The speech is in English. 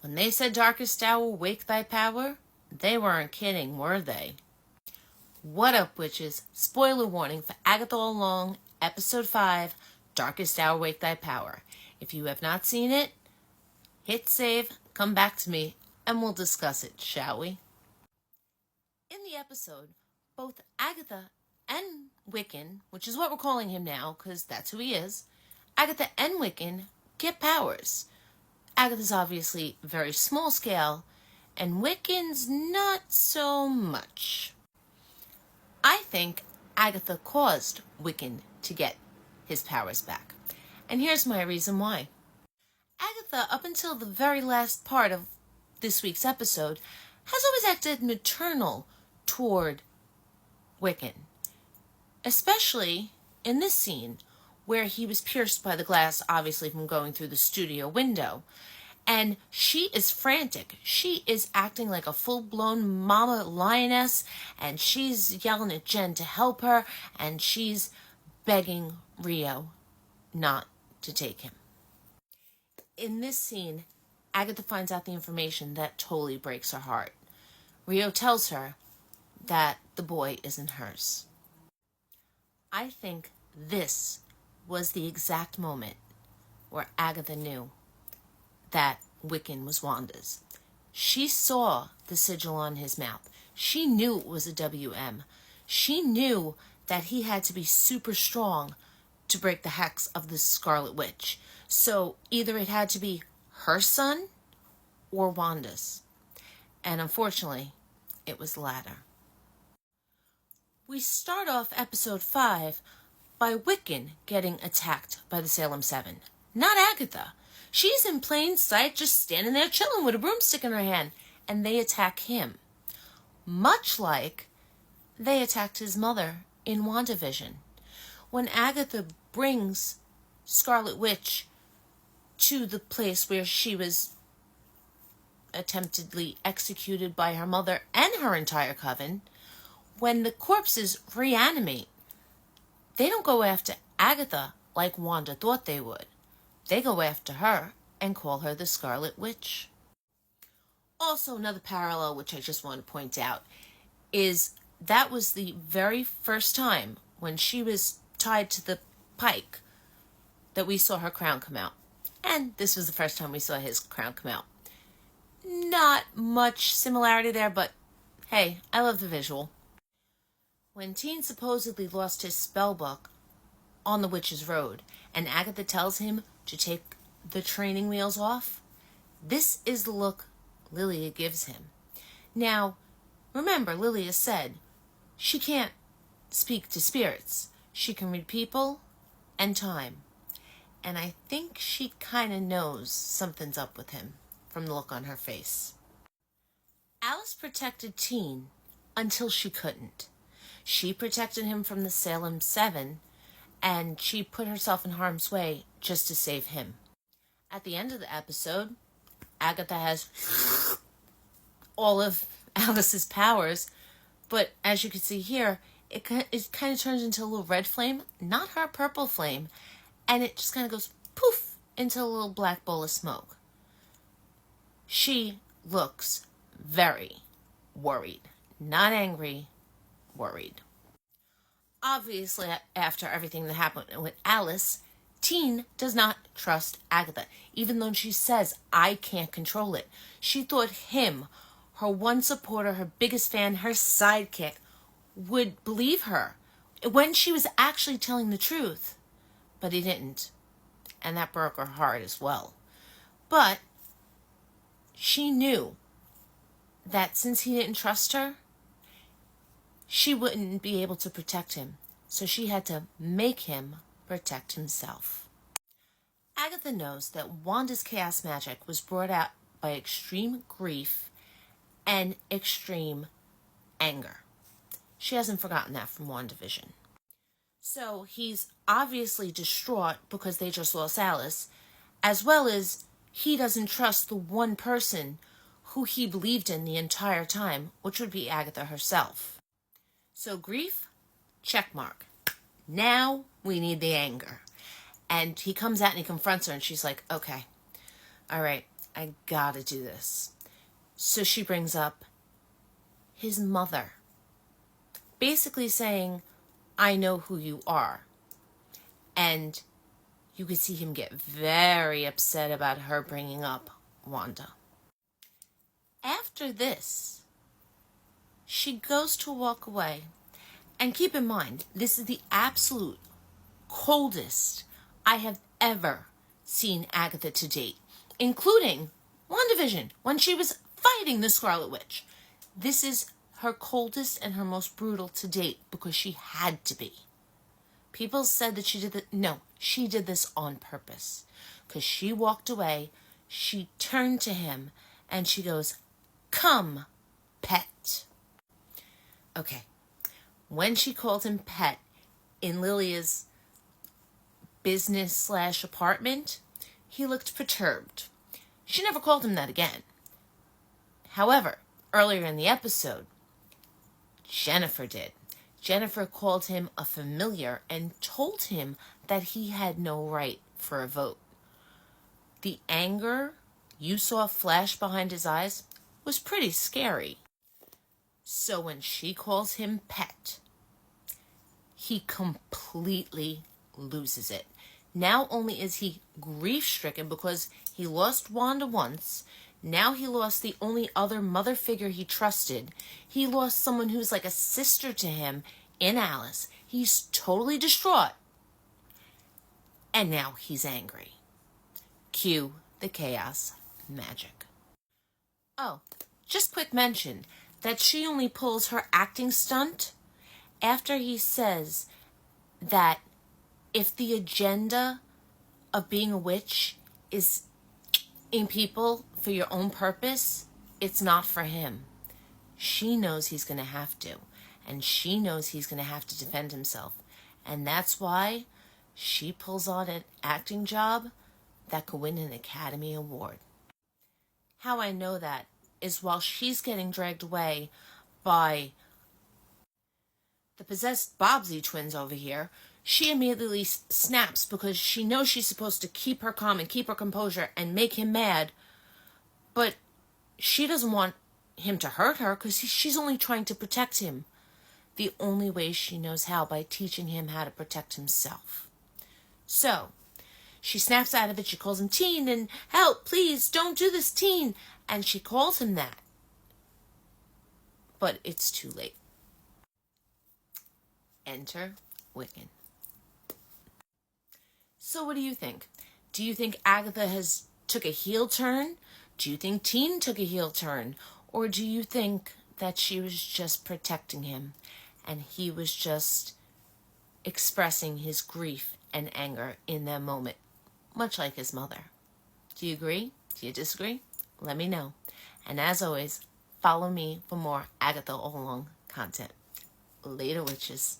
When they said darkest hour, wake thy power, they weren't kidding, were they? What up, witches? Spoiler warning for Agatha All Along, Episode 5, Darkest Hour, Wake Thy Power. If you have not seen it, hit save, come back to me, and we'll discuss it, shall we? In the episode, both Agatha and Wiccan, which is what we're calling him now, because that's who he is, Agatha and Wiccan get powers. Agatha's obviously very small scale, and Wiccan's not so much. I think Agatha caused Wiccan to get his powers back. And here's my reason why. Agatha, up until the very last part of this week's episode, has always acted maternal toward Wiccan. Especially in this scene, where he was pierced by the glass, obviously from going through the studio window. And she is frantic. She is acting like a full-blown mama lioness, and she's yelling at Jen to help her, and she's begging Rio not to take him. In this scene, Agatha finds out the information that totally breaks her heart. Rio tells her that the boy isn't hers. I think this was the exact moment where Agatha knew that Wiccan was Wanda's. She saw the sigil on his mouth. She knew it was a WM. She knew that he had to be super strong to break the hex of the Scarlet Witch. So either it had to be her son or Wanda's. And unfortunately, it was the latter. We start off episode 5 by Wiccan getting attacked by the Salem 7. Not Agatha. She's in plain sight, just standing there chilling with a broomstick in her hand, and they attack him. Much like they attacked his mother in WandaVision. When Agatha brings Scarlet Witch to the place where she was attemptedly executed by her mother and her entire coven, when the corpses reanimate, they don't go after Agatha like Wanda thought they would. They go after her and call her the Scarlet Witch. Also, another parallel which I just want to point out is that was the very first time when she was tied to the pike that we saw her crown come out. And this was the first time we saw his crown come out. Not much similarity there, but hey, I love the visual. When Teen supposedly lost his spellbook on the Witch's Road, and Agatha tells him to take the training wheels off, this is the look Lilia gives him. Now, remember, Lilia said she can't speak to spirits. She can read people and time. And I think she kind of knows something's up with him from the look on her face. Alice protected Teen until she couldn't. She protected him from the Salem 7, and she put herself in harm's way just to save him. At the end of the episode, Agatha has all of Alice's powers, but as you can see here, it kind of turns into a little red flame, not her purple flame, and it just kind of goes poof into a little black bowl of smoke. She looks very worried, not angry, worried. Obviously, after everything that happened with Alice, Teen does not trust Agatha, even though she says, I can't control it. She thought him, her one supporter, her biggest fan, her sidekick, would believe her when she was actually telling the truth. But he didn't. And that broke her heart as well. But she knew that since he didn't trust her, she wouldn't be able to protect him. So she had to make him protect himself. Agatha knows that Wanda's chaos magic was brought out by extreme grief and extreme anger. She hasn't forgotten that from WandaVision. So he's obviously distraught because they just lost Alice, as well as he doesn't trust the one person who he believed in the entire time, which would be Agatha herself. So grief, check mark. Now we need the anger. And he comes out and he confronts her, and she's like, okay, all right, I gotta do this. So she brings up his mother, basically saying, I know who you are. And you could see him get very upset about her bringing up Wanda. After this, she goes to walk away. And keep in mind, this is the absolute coldest I have ever seen Agatha to date, including WandaVision, when she was fighting the Scarlet Witch. This is her coldest and her most brutal to date because she had to be. People said that she did that. No, she did this on purpose. Because she walked away, she turned to him, and she goes, come, pet. Okay. When she called him pet in Lilia's business/apartment, he looked perturbed. She never called him that again. However, earlier in the episode, Jennifer did. Jennifer called him a familiar and told him that he had no right for a vote. The anger you saw flash behind his eyes was pretty scary. So when she calls him pet, he completely loses it. Not only is he grief-stricken because he lost Wanda once, now he lost the only other mother figure he trusted. He lost someone who's like a sister to him in Alice. He's totally distraught. And now he's angry. Cue the chaos magic. Oh, just quick mention that she only pulls her acting stunt after he says that if the agenda of being a witch is in people for your own purpose, it's not for him. She knows he's going to have to, and she knows he's going to have to defend himself. And that's why she pulls on an acting job that could win an Academy Award. How I know that is while she's getting dragged away by the possessed Bobbsey twins over here, she immediately snaps because she knows she's supposed to keep her calm and keep her composure and make him mad. But she doesn't want him to hurt her because she's only trying to protect him. The only way she knows how, by teaching him how to protect himself. So, she snaps out of it. She calls him Teen and, help, please, don't do this, Teen. And she calls him that. But it's too late. Enter Wiccan. So what do you think? Do you think Agatha has took a heel turn? Do you think Teen took a heel turn? Or do you think that she was just protecting him and he was just expressing his grief and anger in that moment, much like his mother? Do you agree? Do you disagree? Let me know. And as always, follow me for more Agatha All Along content. Later, witches.